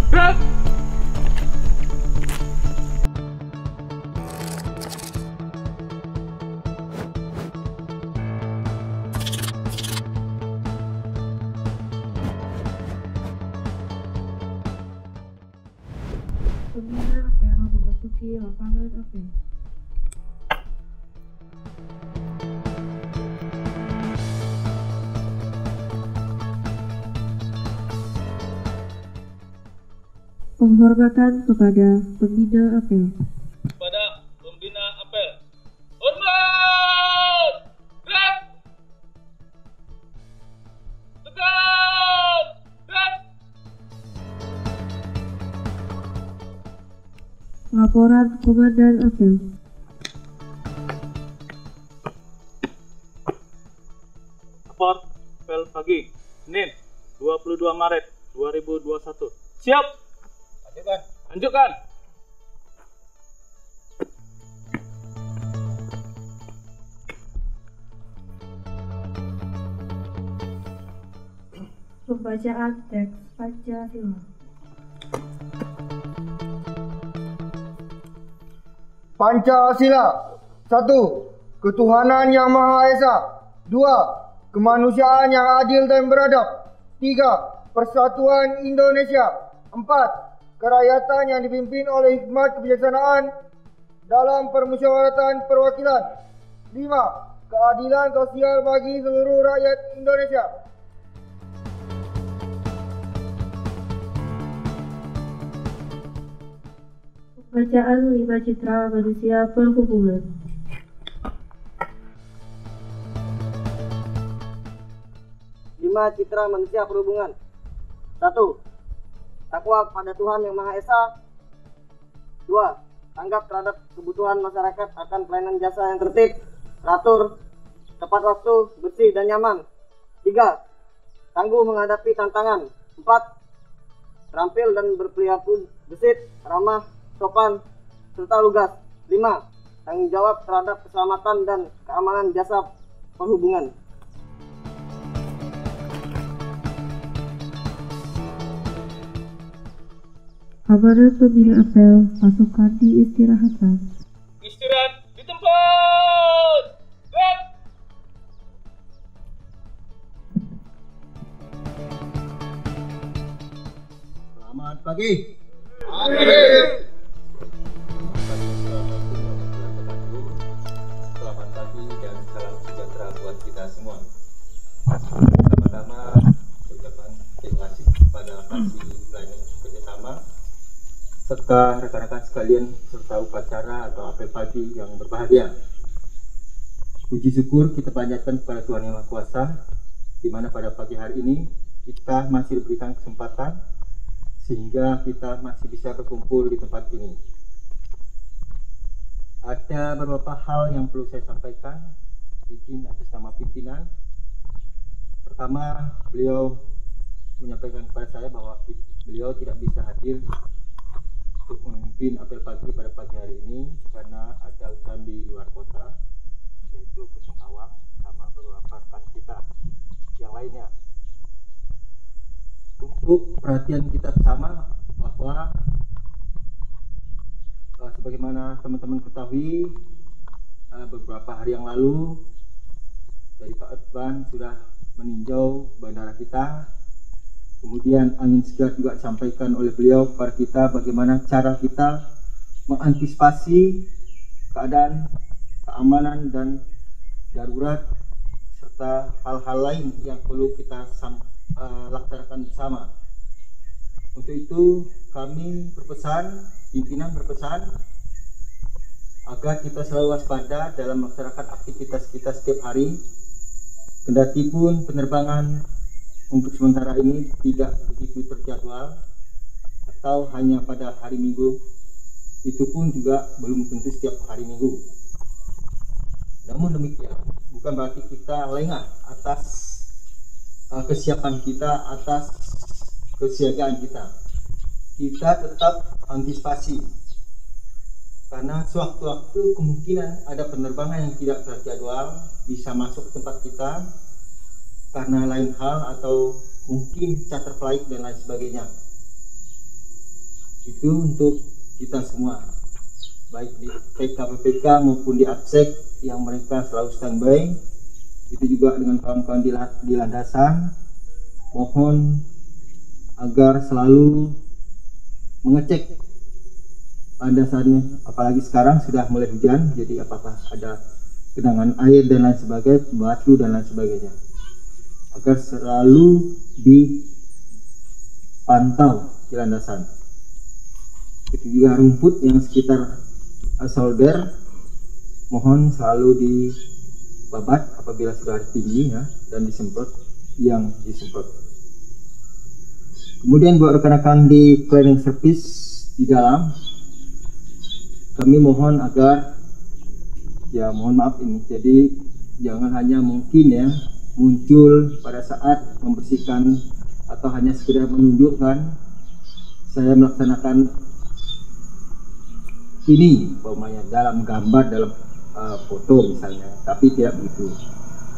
Gerak! Pembina apel memasuki lapangan apel. Penghormatan kepada pembina apel. Kepada pembina apel. Hormat! Gerak! Tegak! Gerak! Laporan Komandan Apel. Rapor apel pagi, Senin 22 Maret 2021. Siap! Lanjutkan. Lanjutkan! Pembacaan teks Pancasila. Pancasila. 1. Ketuhanan yang Maha Esa. 2. Kemanusiaan yang adil dan beradab. 3. Persatuan Indonesia. 4. Kerakyatan yang dipimpin oleh hikmat kebijaksanaan dalam permusyawaratan perwakilan. 5. Keadilan sosial bagi seluruh rakyat Indonesia. Bacaan 5 citra manusia perhubungan. Lima citra manusia perhubungan. 1. Takwa kepada Tuhan Yang Maha Esa. 2. Tanggap terhadap kebutuhan masyarakat akan pelayanan jasa yang tertib, teratur, tepat waktu, bersih dan nyaman. 3. Tangguh menghadapi tantangan. 4. Terampil dan berperilaku gesit, ramah, sopan, serta lugas. 5. Tanggung jawab terhadap keselamatan dan keamanan jasa perhubungan. Amanat pembina apel, pasukan diistirahatkan. Istirahat di tempat! Gerak! Selamat pagi. Selamat pagi dan salam sejahtera buat kita semua. Pertama-tama ucapan terima kasih kepada Fraksi Pelayanan Kerjasama serta rekan-rekan sekalian serta upacara atau apel pagi yang berbahagia. Puji syukur kita panjatkan kepada Tuhan Yang Maha Kuasa, di mana pada pagi hari ini kita masih diberikan kesempatan sehingga kita masih bisa berkumpul di tempat ini. Ada beberapa hal yang perlu saya sampaikan, izin atas nama pimpinan. Pertama, beliau menyampaikan kepada saya bahwa beliau tidak bisa hadir untuk memimpin apel pagi pada pagi hari ini karena ada urusan di luar kota, yaitu ke Singkawang sama beberapa rekan kita yang lainnya. Untuk perhatian kita bersama bahwa sebagaimana teman-teman ketahui, beberapa hari yang lalu dari Pak Advan sudah meninjau bandara kita. Kemudian angin segar juga disampaikan oleh beliau kepada kita bagaimana cara kita mengantisipasi keadaan keamanan dan darurat serta hal-hal lain yang perlu kita laksanakan bersama. Untuk itu kami berpesan, pimpinan berpesan agar kita selalu waspada dalam melaksanakan aktivitas kita setiap hari. Kendati pun penerbangan untuk sementara ini tidak begitu terjadwal atau hanya pada hari Minggu, itu pun juga belum tentu setiap hari Minggu. Namun demikian bukan berarti kita lengah atas kesiapan kita, atas kesiagaan kita. Kita tetap antisipasi karena sewaktu-waktu kemungkinan ada penerbangan yang tidak terjadwal bisa masuk ke tempat kita karena lain hal atau mungkin charter flight dan lain sebagainya. Itu untuk kita semua, baik di PK maupun di APSEC yang mereka selalu standby. Itu juga dengan kawan-kawan di landasan, mohon agar selalu mengecek landasannya, apalagi sekarang sudah mulai hujan, jadi apakah ada genangan air dan lain sebagainya, batu dan lain sebagainya, agar selalu dipantau di landasan. Itu juga rumput yang sekitar solder, mohon selalu dibabat apabila sudah tinggi ya, dan disemprot yang disemprot. Kemudian buat rekan-rekan di cleaning service di dalam, kami mohon agar, ya mohon maaf ini, jadi jangan hanya mungkin ya muncul pada saat membersihkan atau hanya sekedar menunjukkan saya melaksanakan ini umpamanya dalam gambar, dalam foto misalnya, tapi tidak begitu.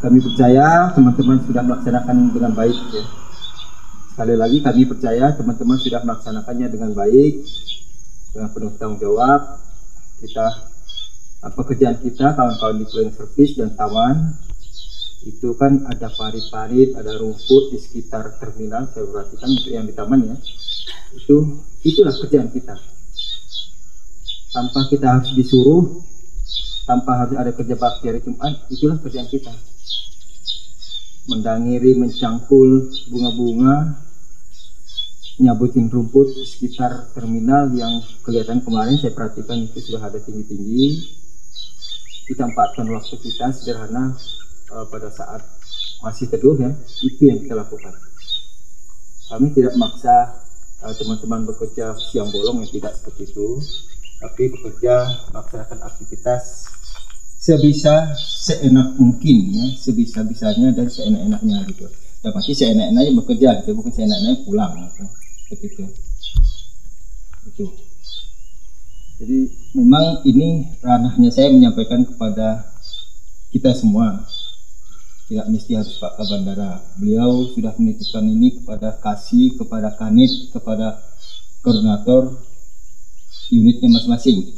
Kami percaya teman-teman sudah melaksanakan dengan baik ya. Sekali lagi kami percaya teman-teman sudah melaksanakannya dengan baik, dengan penuh tanggung jawab. Kita pekerjaan kita kawan-kawan di cleaning service dan taman itu kan ada parit-parit, ada rumput di sekitar terminal. Saya perhatikan untuk yang di taman ya, itulah kerjaan kita. Tanpa kita harus disuruh, tanpa harus ada kerja bakti hari Jumat, itulah kerjaan kita. Mendangiri, mencangkul bunga-bunga, nyabutin rumput di sekitar terminal yang kelihatan kemarin saya perhatikan itu sudah ada tinggi-tinggi. Kita empatkan waktu kita sederhana pada saat masih teduh ya, itu yang kita lakukan. Kami tidak memaksa teman-teman bekerja siang bolong, yang tidak seperti itu, tapi bekerja melaksanakan aktivitas seenak mungkin ya, sebisa-bisanya dan seenak-enaknya gitu. Dan pasti seenak-enaknya bekerja gitu, bukan seenak-enaknya pulang gitu. Seperti itu. Jadi memang ini ranahnya saya menyampaikan kepada kita semua, tidak mesti harus Pak Kabandara. Beliau sudah menitipkan ini kepada Kasih, kepada Kanit, kepada koordinator unitnya masing-masing.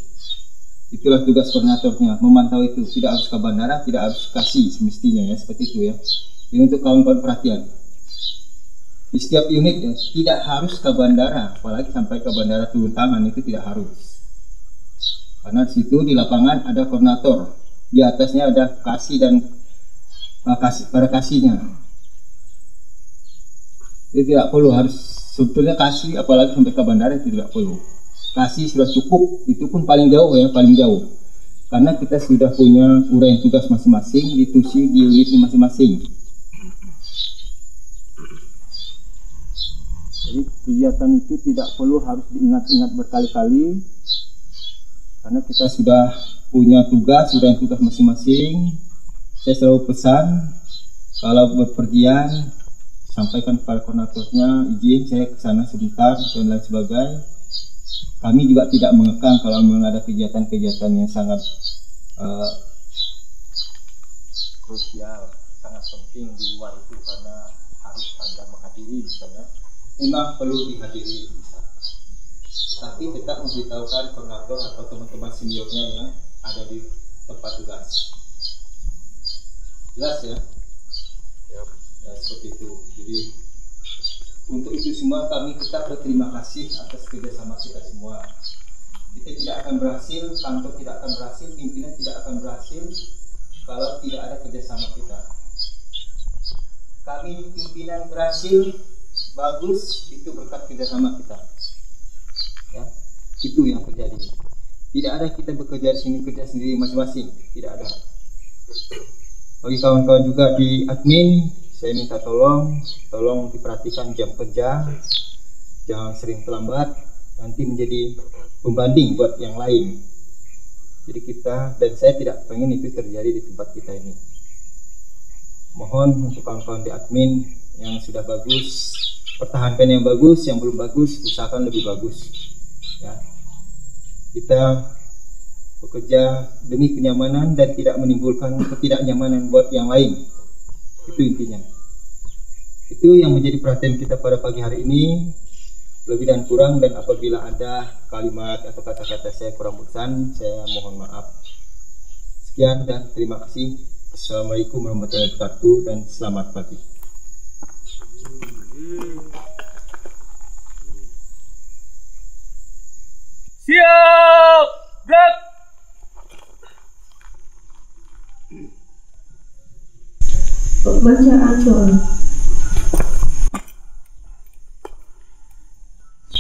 Itulah tugas koordinatornya, memantau itu. Tidak harus ke bandara, tidak harus Kasih semestinya ya, seperti itu ya. Ini untuk kawan-kawan perhatian. Di setiap unit ya, tidak harus ke bandara, apalagi sampai ke bandara turun tangan, itu tidak harus. Karena di situ di lapangan ada koordinator, di atasnya ada Kasih dan para Kasihnya. Jadi tidak perlu harus sebetulnya Kasih, apalagi sampai ke bandara itu tidak perlu. Kasih sudah cukup, itu pun paling jauh ya, paling jauh. Karena kita sudah punya uraian tugas masing-masing, ditusi di unitnya masing-masing. Jadi kegiatan itu tidak perlu harus diingat-ingat berkali-kali, karena kita sudah punya tugas, uraian tugas masing-masing. Saya selalu pesan, kalau berpergian, sampaikan kepada koordinatornya, izin saya ke sana sebentar, dan lain sebagainya. Kami juga tidak mengekang kalau memang ada kegiatan-kegiatan yang sangat krusial, sangat penting di luar itu, karena harus Anda menghadiri misalnya. Memang perlu dihadiri bisa. Tapi tetap memberitahukan koordinator atau teman-teman seniornya yang ada di tempat tugas. Jelas ya? Ya, seperti itu. Jadi untuk itu semua kami tetap berterima kasih atas kerjasama kita semua. Kita tidak akan berhasil, kantor tidak akan berhasil, pimpinan tidak akan berhasil kalau tidak ada kerjasama kita. Kami pimpinan berhasil, bagus, itu berkat kerjasama kita. Ya, itu yang terjadi. Tidak ada kita bekerja di sini kerja sendiri masing-masing, tidak ada. Bagi kawan-kawan juga di admin, saya minta tolong diperhatikan jam kerja, jangan sering terlambat, nanti menjadi pembanding buat yang lain. Jadi kita, dan saya tidak pengen itu terjadi di tempat kita ini. Mohon untuk kawan-kawan di admin yang sudah bagus, pertahankan yang bagus, yang belum bagus, usahakan lebih bagus. Ya. Kita bekerja demi kenyamanan dan tidak menimbulkan ketidaknyamanan buat yang lain. Itu intinya. Itu yang menjadi perhatian kita pada pagi hari ini. Lebih dan kurang, dan apabila ada kalimat atau kata-kata saya kurang berkenan, saya mohon maaf. Sekian dan terima kasih. Assalamualaikum warahmatullahi wabarakatuh dan selamat pagi. Siap. Gerak. Pembacaan doa.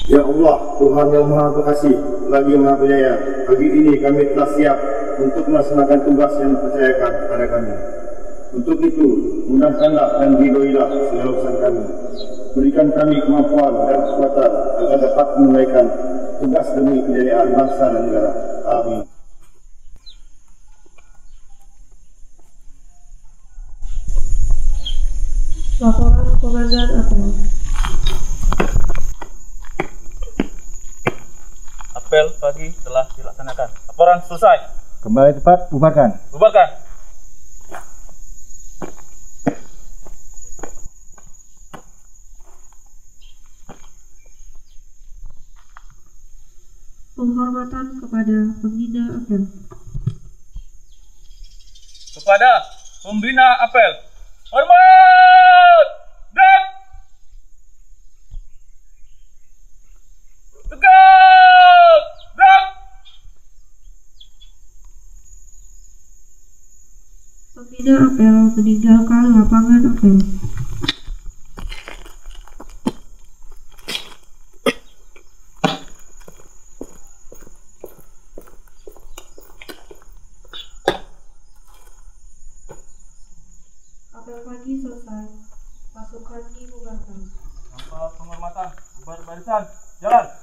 Ya Allah, Tuhan yang Maha Pengasih, lagi Maha Penyayang, pagi ini kami telah siap untuk melaksanakan tugas yang dipercayakan kepada kami. Untuk itu, mudahkanlah dan ridhoilah segala urusan kami. Berikan kami kemampuan dan kekuatan agar dapat menunaikan tugas demi kejayaan bangsa dan negara. Amin. Laporan Komandan Apel. Apel pagi telah dilaksanakan. Laporan selesai. Kembali tepat, bubarkan. Bubarkan. Penghormatan kepada pembina apel. Kepada pembina apel. Hormat! Gerak! Tegak! Gerak! Pembina apel meninggalkan lapangan apel. Apel pagi selesai. Pasukan dibubarkan. Tanpa penghormatan, bubar barisan. Jalan.